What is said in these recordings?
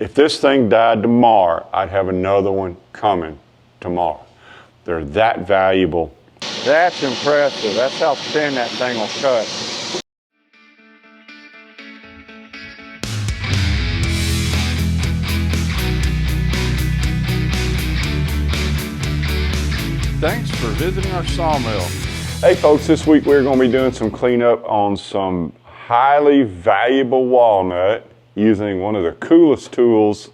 If this thing died tomorrow, I'd have another one coming tomorrow. They're that valuable. That's impressive. That's how thin that thing will cut. Thanks for visiting our sawmill. Hey folks, this week we're going to be doing some cleanup on some highly valuable walnut using one of the coolest tools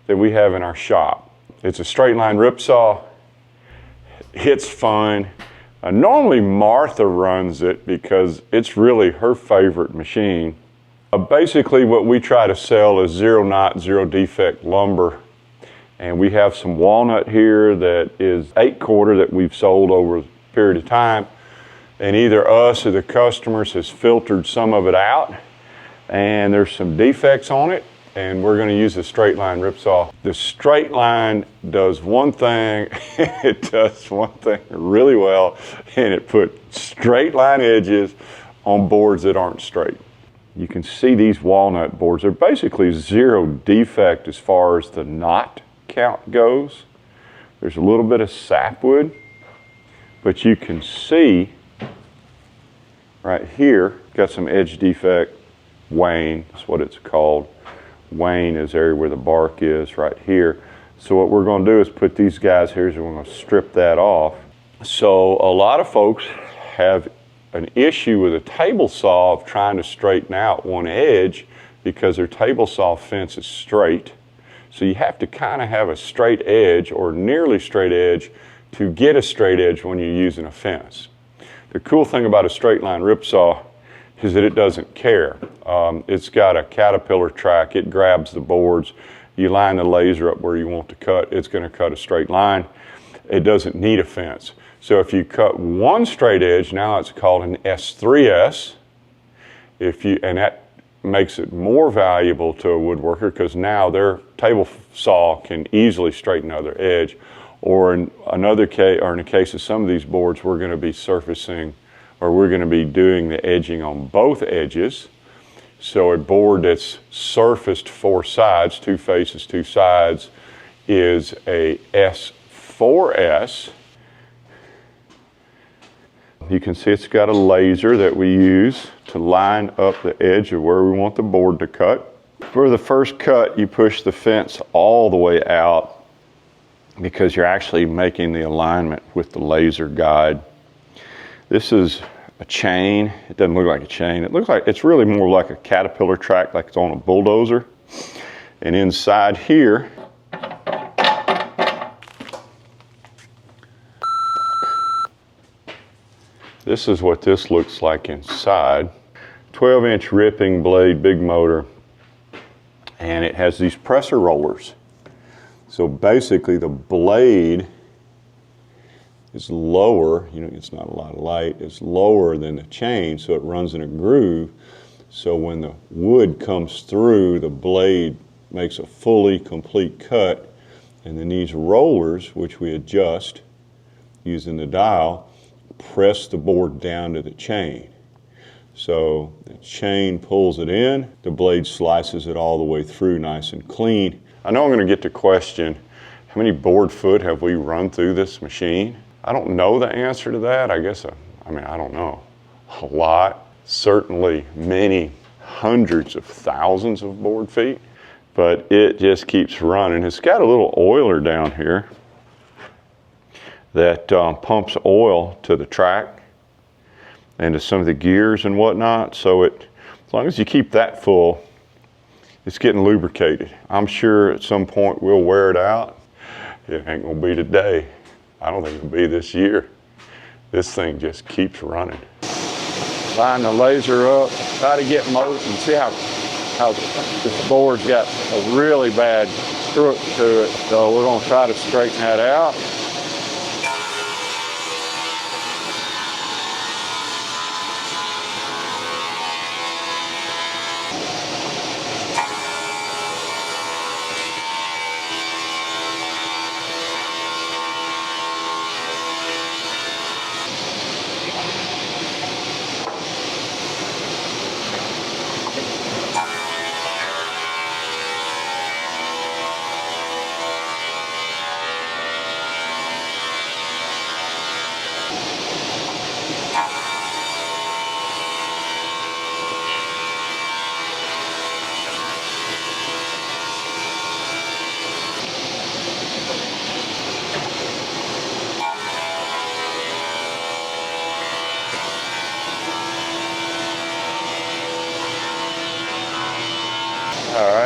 that we have in our shop. It's a straight line ripsaw. It's fun. Normally Martha runs it because it's really her favorite machine. Basically what we try to sell is zero knot, zero defect lumber. And we have some walnut here that is 8/4 that we've sold over a period of time. And either us or the customers has filtered some of it out. And there's some defects on it. And we're going to use the straight line ripsaw. The straight line does one thing, it does one thing really well, and it put straight line edges on boards that aren't straight. You can see these walnut boards, they're basically zero defect as far as the knot count goes. There's a little bit of sapwood, but you can see right here, got some edge defect, wane, that's what it's called. Wane is the area where the bark is right here. So what we're going to do is put these guys here, so we're going to strip that off. So a lot of folks have an issue with a table saw of trying to straighten out one edge because their table saw fence is straight. So you have to kind of have a straight edge or nearly straight edge to get a straight edge when you're using a fence. The cool thing about a straight line ripsaw is that it doesn't care. It's got a caterpillar track. It grabs the boards. You line the laser up where you want to cut. It's going to cut a straight line. It doesn't need a fence. So if you cut one straight edge, now it's called an S3S. And that makes it more valuable to a woodworker because now their table saw can easily straighten another edge. Or in another case, or in the case of some of these boards, we're going to be surfacing, or we're going to be doing the edging on both edges. So a board that's surfaced 4 sides, 2 faces, 2 sides, is a S4S. You can see it's got a laser that we use to line up the edge of where we want the board to cut. For the first cut, you push the fence all the way out because you're actually making the alignment with the laser guide. This is a chain. It doesn't look like a chain. It looks like it's really more like a caterpillar track, like it's on a bulldozer. And inside here, this is what this looks like inside. 12-inch ripping blade, big motor, and it has these presser rollers. So basically the blade is lower, it's not a lot of light, it's lower than the chain, so it runs in a groove. So when the wood comes through, the blade makes a fully complete cut, and then these rollers, which we adjust using the dial, press the board down to the chain. So the chain pulls it in, the blade slices it all the way through nice and clean. I know I'm going to get the question, how many board foot have we run through this machine? I don't know the answer to that. I guess, I don't know. A lot, certainly many hundreds of thousands of board feet, but it just keeps running. It's got a little oiler down here that pumps oil to the track and to some of the gears and whatnot. So as long as you keep that full, it's getting lubricated. I'm sure at some point we'll wear it out. It ain't gonna be today. I don't think it'll be this year. This thing just keeps running. Line the laser up, try to get most, and see how this board's got a really bad crook to it. So we're gonna try to straighten that out.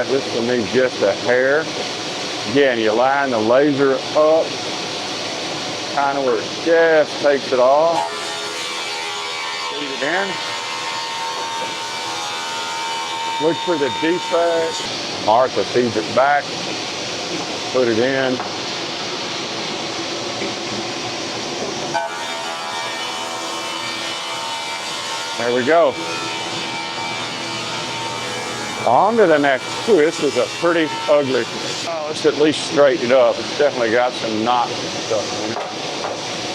This will need just a hair. Again, you line the laser up, kind of where it just takes it off. Feed it in. Look for the defect. Martha feeds it back. Put it in. There we go. On to the next. Ooh, this is a pretty ugly. Oh, let's at least straighten it up. It's definitely got some knots and stuff in it.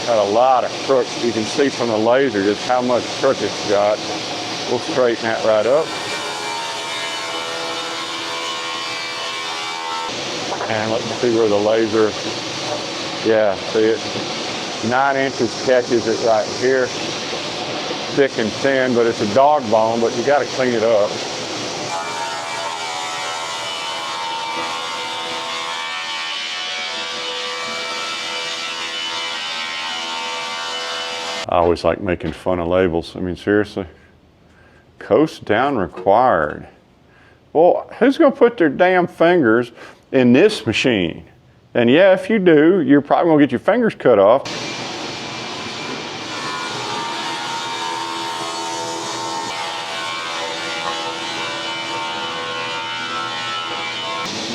Got a lot of crooks. You can see from the laser just how much crook it's got. We'll straighten that right up. And let's see where the laser, yeah, see it. 9 inches catches it right here. Thick and thin, but it's a dog bone, but you got to clean it up. I always like making fun of labels. I mean, seriously. Coast down required. Well, who's going to put their damn fingers in this machine? And yeah, if you do, you're probably going to get your fingers cut off.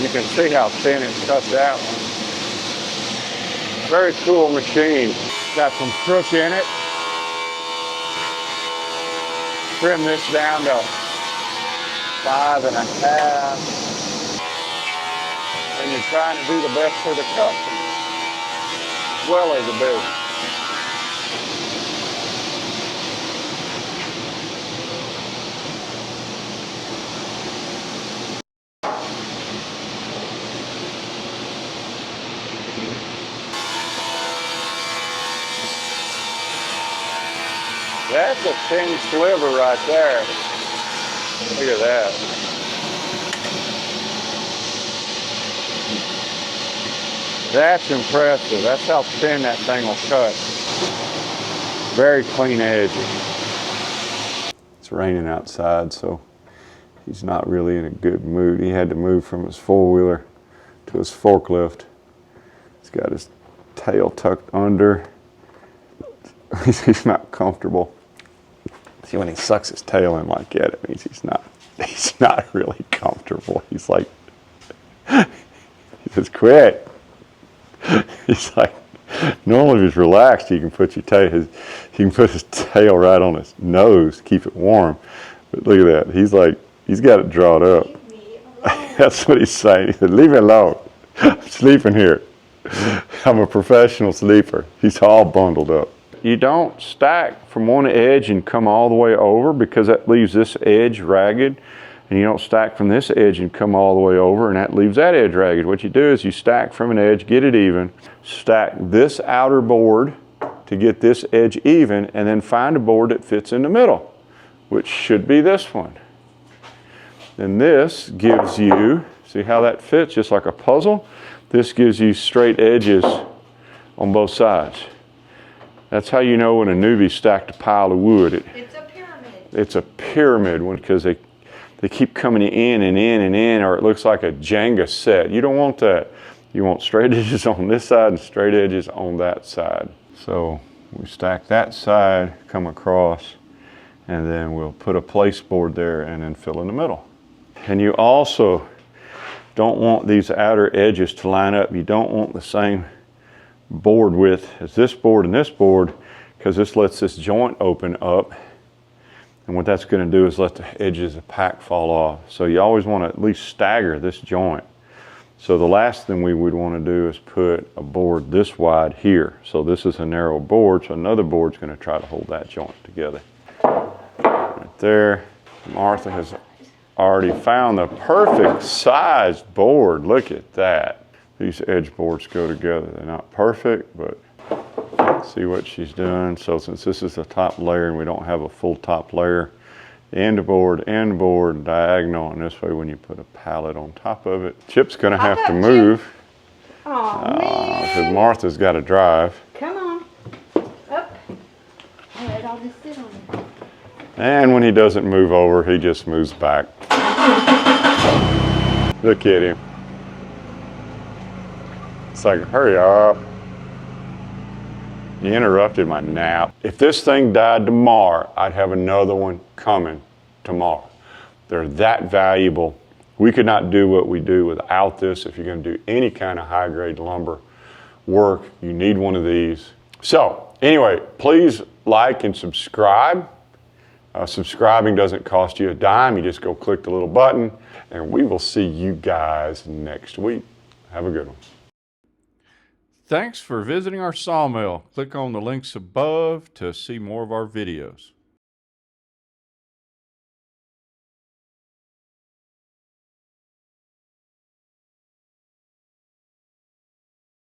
You can see how thin it's cut out. Very cool machine. Got some crook in it. Trim this down to 5.5. And you're trying to do the best for the customer, as well as the business. That's a thin sliver right there. Look at that. That's impressive. That's how thin that thing will cut. Very clean edges. It's raining outside, so he's not really in a good mood. He had to move from his four-wheeler to his forklift. He's got his tail tucked under. He's not comfortable. See, when he sucks his tail in like that, it means he's not really comfortable. He's like, he says, quit. He's like, normally if he's relaxed, he can put his tail right on his nose to keep it warm. But look at that. He's like, he's got it drawn up. That's what he's saying. He said, leave me alone. I'm sleeping here. I'm a professional sleeper. He's all bundled up. You don't stack from one edge and come all the way over, because that leaves this edge ragged. And you don't stack from this edge and come all the way over, and that leaves that edge ragged. What you do is you stack from an edge, get it even, stack this outer board to get this edge even, and then find a board that fits in the middle, which should be this one. And this gives you, see how that fits, just like a puzzle? This gives you straight edges on both sides. That's how you know when a newbie stacked a pile of wood. It's a pyramid. It's a pyramid one, because they keep coming in and in and in, or it looks like a Jenga set. You don't want that. You want straight edges on this side and straight edges on that side. So we stack that side, come across, and then we'll put a place board there and then fill in the middle. And you also don't want these outer edges to line up. You don't want the same board width as this board and this board, because this lets this joint open up, and what that's going to do is let the edges of the pack fall off. So you always want to at least stagger this joint. So the last thing we would want to do is put a board this wide here. So this is a narrow board, so another board's going to try to hold that joint together. Right there. Martha has already found the perfect sized board. Look at that. These edge boards go together. They're not perfect, but see what she's doing. So since this is the top layer and we don't have a full top layer, end board, diagonal, and this way when you put a pallet on top of it. Chip's gonna have to move. Because Martha's got to drive. Come on. Up. All right, I'll just sit on it. And when he doesn't move over, he just moves back. Look at him. It's like, hurry up. You interrupted my nap. If this thing died tomorrow, I'd have another one coming tomorrow. They're that valuable. We could not do what we do without this. If you're going to do any kind of high-grade lumber work, you need one of these. So anyway, please like and subscribe. Subscribing doesn't cost you a dime. You just go click the little button, and we will see you guys next week. Have a good one. Thanks for visiting our sawmill. Click on the links above to see more of our videos.